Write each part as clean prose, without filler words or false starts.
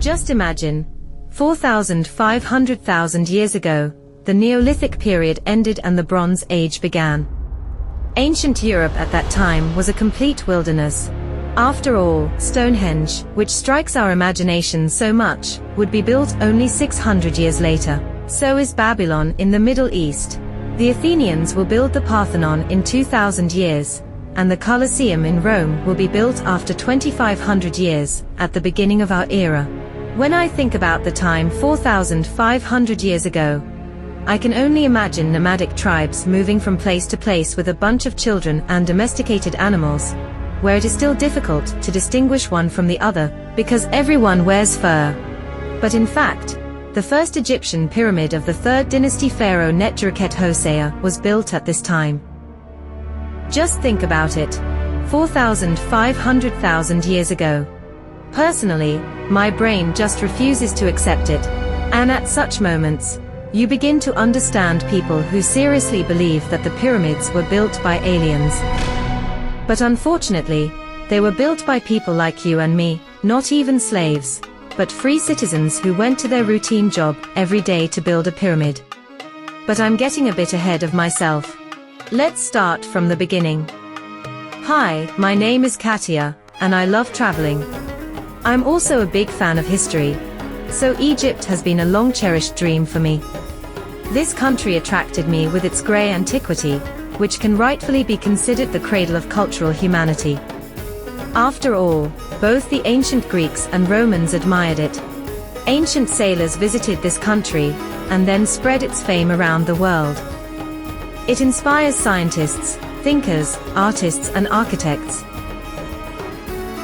Just imagine, 4,500,000 years ago, the Neolithic period ended and the Bronze Age began. Ancient Europe at that time was a complete wilderness. After all, Stonehenge, which strikes our imagination so much, would be built only 600 years later. So is Babylon in the Middle East. The Athenians will build the Parthenon in 2,000 years, and the Colosseum in Rome will be built after 2,500 years, at the beginning of our era. When I think about the time 4,500 years ago, I can only imagine nomadic tribes moving from place to place with a bunch of children and domesticated animals, where it is still difficult to distinguish one from the other, because everyone wears fur. But in fact, the first Egyptian pyramid of the 3rd dynasty pharaoh Nefertiti was built at this time. Just think about it, 4,500,000 years ago. Personally, my brain just refuses to accept it, and at such moments, you begin to understand people who seriously believe that the pyramids were built by aliens. But unfortunately, they were built by people like you and me, not even slaves, but free citizens who went to their routine job every day to build a pyramid. But I'm getting a bit ahead of myself. Let's start from the beginning. Hi, my name is Katia, and I love traveling. I'm also a big fan of history, so Egypt has been a long-cherished dream for me. This country attracted me with its grey antiquity, which can rightfully be considered the cradle of cultural humanity. After all, both the ancient Greeks and Romans admired it. Ancient sailors visited this country, and then spread its fame around the world. It inspires scientists, thinkers, artists and architects.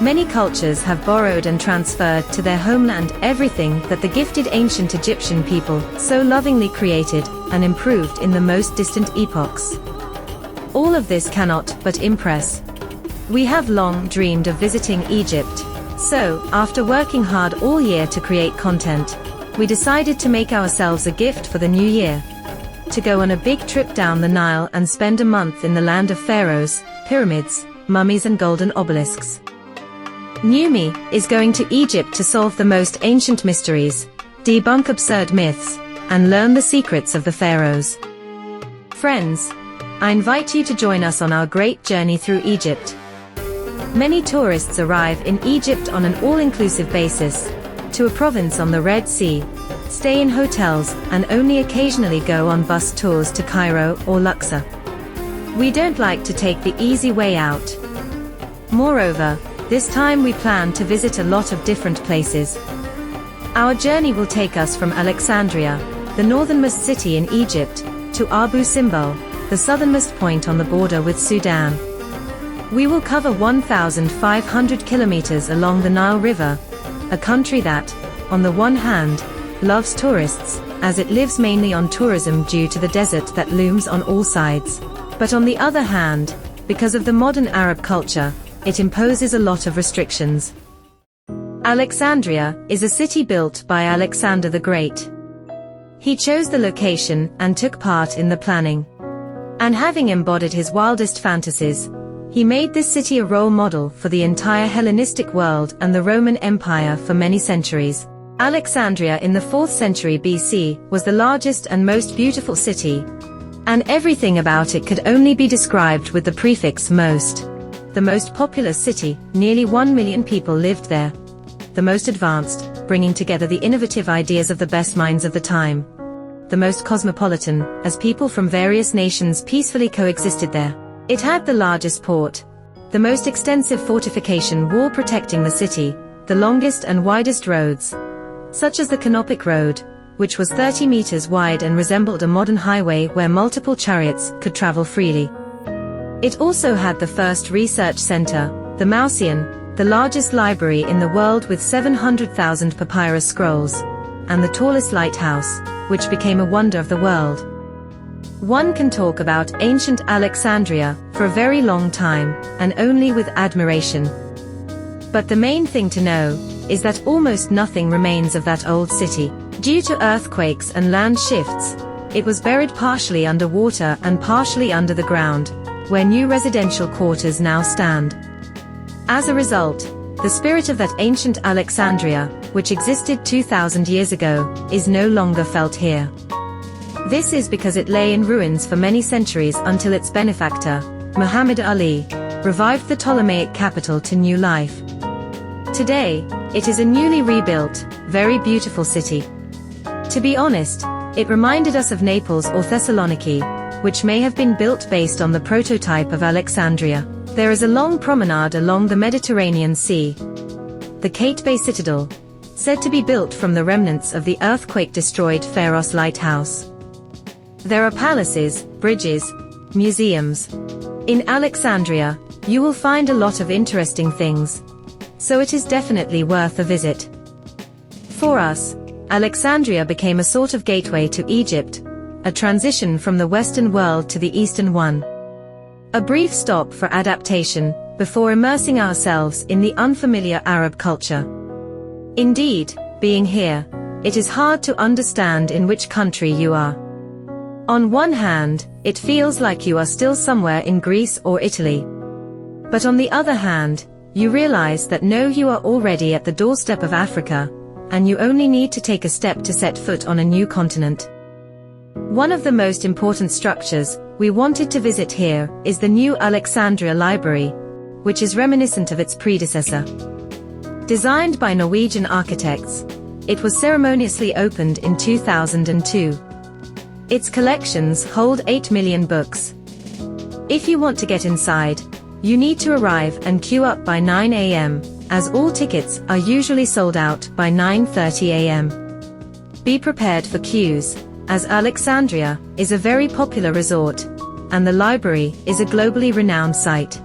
Many cultures have borrowed and transferred to their homeland everything that the gifted ancient Egyptian people so lovingly created and improved in the most distant epochs. All of this cannot but impress. We have long dreamed of visiting Egypt, so, after working hard all year to create content, we decided to make ourselves a gift for the new year. To go on a big trip down the Nile and spend a month in the land of pharaohs, pyramids, mummies and golden obelisks. New Me is going to Egypt to solve the most ancient mysteries, debunk absurd myths, and learn the secrets of the pharaohs. Friends, I invite you to join us on our great journey through Egypt. Many tourists arrive in Egypt on an all-inclusive basis, to a province on the Red Sea, stay in hotels, and only occasionally go on bus tours to Cairo or Luxor. We don't like to take the easy way out. Moreover, this time we plan to visit a lot of different places. Our journey will take us from Alexandria, the northernmost city in Egypt, to Abu Simbel, the southernmost point on the border with Sudan. We will cover 1,500 kilometers along the Nile River, a country that, on the one hand, loves tourists, as it lives mainly on tourism due to the desert that looms on all sides. But on the other hand, because of the modern Arab culture, it imposes a lot of restrictions. Alexandria is a city built by Alexander the Great. He chose the location and took part in the planning. And having embodied his wildest fantasies, he made this city a role model for the entire Hellenistic world and the Roman Empire for many centuries. Alexandria in the 4th century BC was the largest and most beautiful city, and everything about it could only be described with the prefix most. The most populous city, nearly 1 million people lived there. The most advanced, bringing together the innovative ideas of the best minds of the time. The most cosmopolitan, as people from various nations peacefully coexisted there. It had the largest port, the most extensive fortification wall protecting the city, the longest and widest roads, such as the Canopic Road, which was 30 meters wide and resembled a modern highway where multiple chariots could travel freely. It also had the first research center, the Museum, the largest library in the world with 700,000 papyrus scrolls, and the tallest lighthouse, which became a wonder of the world. One can talk about ancient Alexandria for a very long time, and only with admiration. But the main thing to know is that almost nothing remains of that old city. Due to earthquakes and land shifts, it was buried partially under water and partially under the ground, where new residential quarters now stand. As a result, the spirit of that ancient Alexandria, which existed 2,000 years ago, is no longer felt here. This is because it lay in ruins for many centuries until its benefactor, Muhammad Ali, revived the Ptolemaic capital to new life. Today, it is a newly rebuilt, very beautiful city. To be honest, it reminded us of Naples or Thessaloniki, which may have been built based on the prototype of Alexandria. There is a long promenade along the Mediterranean Sea. The Qaitbay Citadel, said to be built from the remnants of the earthquake-destroyed Pharos lighthouse. There are palaces, bridges, museums. In Alexandria, you will find a lot of interesting things, so it is definitely worth a visit. For us, Alexandria became a sort of gateway to Egypt, a transition from the Western world to the Eastern one. A brief stop for adaptation, before immersing ourselves in the unfamiliar Arab culture. Indeed, being here, it is hard to understand in which country you are. On one hand, it feels like you are still somewhere in Greece or Italy. But on the other hand, you realize that no, you are already at the doorstep of Africa, and you only need to take a step to set foot on a new continent. One of the most important structures we wanted to visit here is the new Alexandria Library, which is reminiscent of its predecessor. Designed by Norwegian architects, it was ceremoniously opened in 2002. Its collections hold 8 million books. If you want to get inside, you need to arrive and queue up by 9 a.m., as all tickets are usually sold out by 9:30 a.m. Be prepared for queues, as Alexandria is a very popular resort, and the library is a globally renowned site.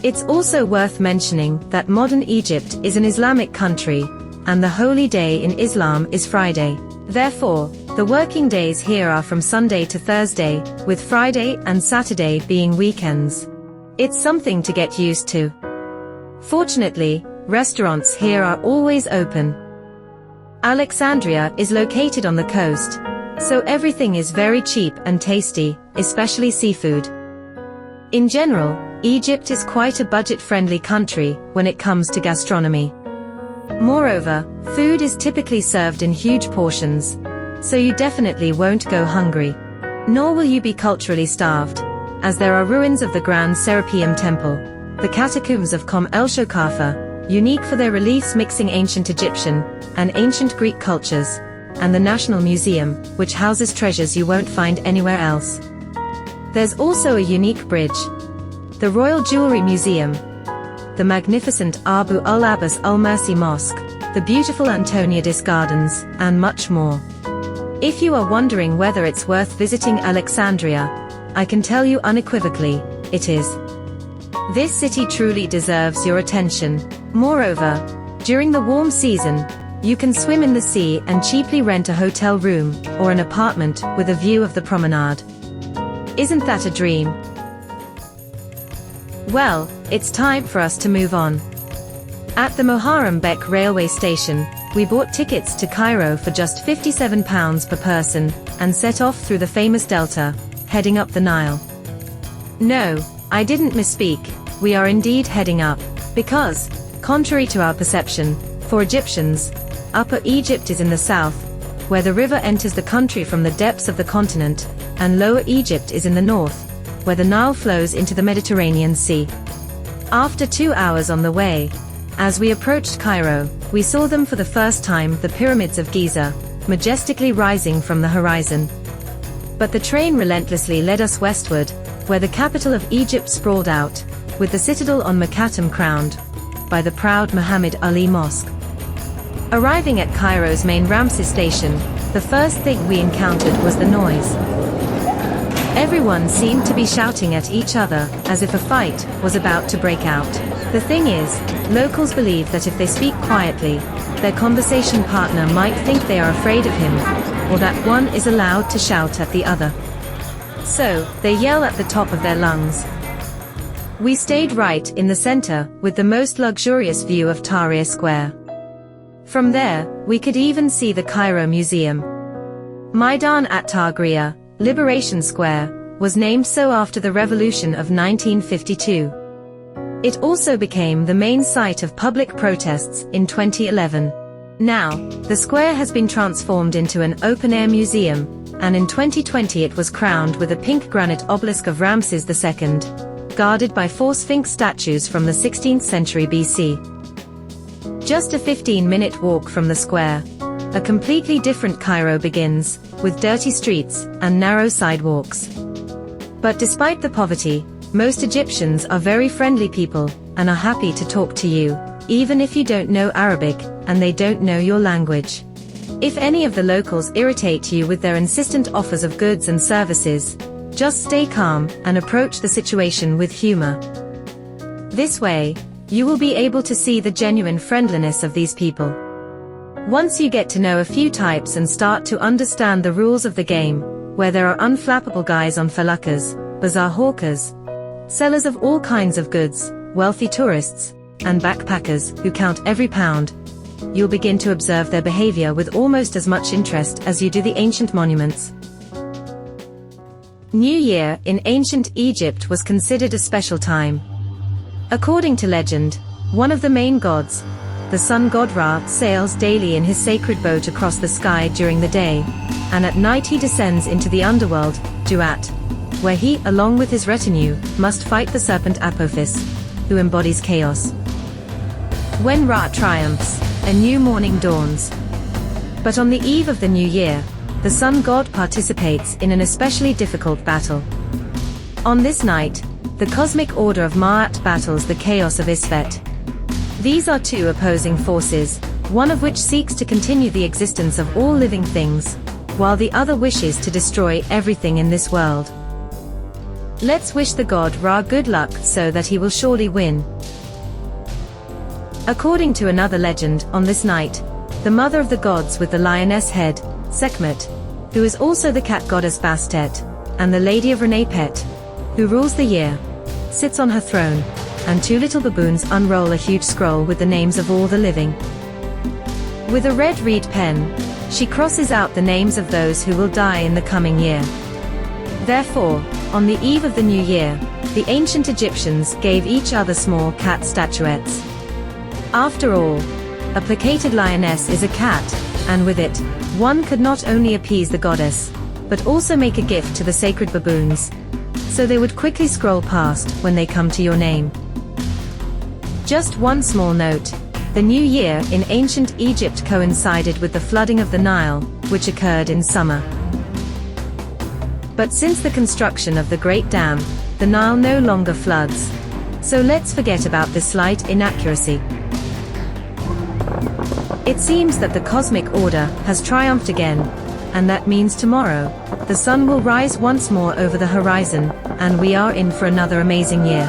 It's also worth mentioning that modern Egypt is an Islamic country, and the holy day in Islam is Friday. Therefore, the working days here are from Sunday to Thursday, with Friday and Saturday being weekends. It's something to get used to. Fortunately, restaurants here are always open. Alexandria is located on the coast, so everything is very cheap and tasty, especially seafood. In general, Egypt is quite a budget-friendly country when it comes to gastronomy. Moreover, food is typically served in huge portions, so you definitely won't go hungry. Nor will you be culturally starved, as there are ruins of the Grand Serapeum Temple, the catacombs of Kom El Shoqafa, unique for their reliefs mixing ancient Egyptian and ancient Greek cultures, and the National Museum, which houses treasures you won't find anywhere else. There's also a unique bridge, the Royal Jewelry Museum, the magnificent al-Abbas al-Mursi Mosque, the beautiful Antoniadis Gardens, and much more. If you are wondering whether it's worth visiting Alexandria, I can tell you unequivocally, it is. This city truly deserves your attention. Moreover, during the warm season, you can swim in the sea and cheaply rent a hotel room or an apartment with a view of the promenade. Isn't that a dream? Well, it's time for us to move on. At the Moharrembek railway station, we bought tickets to Cairo for just £57 per person, and set off through the famous delta, heading up the Nile. No, I didn't misspeak, we are indeed heading up, because, contrary to our perception, for Egyptians, Upper Egypt is in the south, where the river enters the country from the depths of the continent, and Lower Egypt is in the north, where the Nile flows into the Mediterranean Sea. After 2 hours on the way, as we approached Cairo, we saw them for the first time, the pyramids of Giza, majestically rising from the horizon. But the train relentlessly led us westward, where the capital of Egypt sprawled out, with the citadel on Makatam crowned by the proud Muhammad Ali Mosque. Arriving at Cairo's main Ramses station, the first thing we encountered was the noise. Everyone seemed to be shouting at each other, as if a fight was about to break out. The thing is, locals believe that if they speak quietly, their conversation partner might think they are afraid of him, or that one is allowed to shout at the other. So, they yell at the top of their lungs. We stayed right in the center, with the most luxurious view of Tahrir Square. From there, we could even see the Cairo Museum. Maidan at Tahrir, Liberation Square, was named so after the revolution of 1952. It also became the main site of public protests in 2011. Now, the square has been transformed into an open-air museum, and in 2020 it was crowned with a pink granite obelisk of Ramses II, guarded by 4 Sphinx statues from the 16th century BC. Just a 15-minute walk from the square, a completely different Cairo begins, with dirty streets and narrow sidewalks. But despite the poverty, most Egyptians are very friendly people, and are happy to talk to you, even if you don't know Arabic, and they don't know your language. If any of the locals irritate you with their insistent offers of goods and services, just stay calm and approach the situation with humor. This way, you will be able to see the genuine friendliness of these people. Once you get to know a few types and start to understand the rules of the game, where there are unflappable guys on feluccas, bazaar hawkers, sellers of all kinds of goods, wealthy tourists, and backpackers who count every pound, you'll begin to observe their behavior with almost as much interest as you do the ancient monuments. New Year in ancient Egypt was considered a special time. According to legend, one of the main gods, the sun god Ra, sails daily in his sacred boat across the sky during the day, and at night he descends into the underworld, Duat, where he, along with his retinue, must fight the serpent Apophis, who embodies chaos. When Ra triumphs, a new morning dawns. But on the eve of the new year, the sun god participates in an especially difficult battle. On this night, the cosmic order of Ma'at battles the chaos of Isfet. These are 2 opposing forces, one of which seeks to continue the existence of all living things, while the other wishes to destroy everything in this world. Let's wish the god Ra good luck so that he will surely win. According to another legend, on this night, the mother of the gods with the lioness head, Sekhmet, who is also the cat goddess Bastet, and the lady of Renepet, who rules the year, sits on her throne, and 2 little baboons unroll a huge scroll with the names of all the living. With a red reed pen, she crosses out the names of those who will die in the coming year. Therefore, on the eve of the new year, the ancient Egyptians gave each other small cat statuettes. After all, a placated lioness is a cat, and with it, one could not only appease the goddess, but also make a gift to the sacred baboons, so they would quickly scroll past when they come to your name. Just one small note, the new year in ancient Egypt coincided with the flooding of the Nile, which occurred in summer. But since the construction of the Great Dam, the Nile no longer floods. So let's forget about this slight inaccuracy. It seems that the cosmic order has triumphed again, and that means tomorrow, the sun will rise once more over the horizon, and we are in for another amazing year.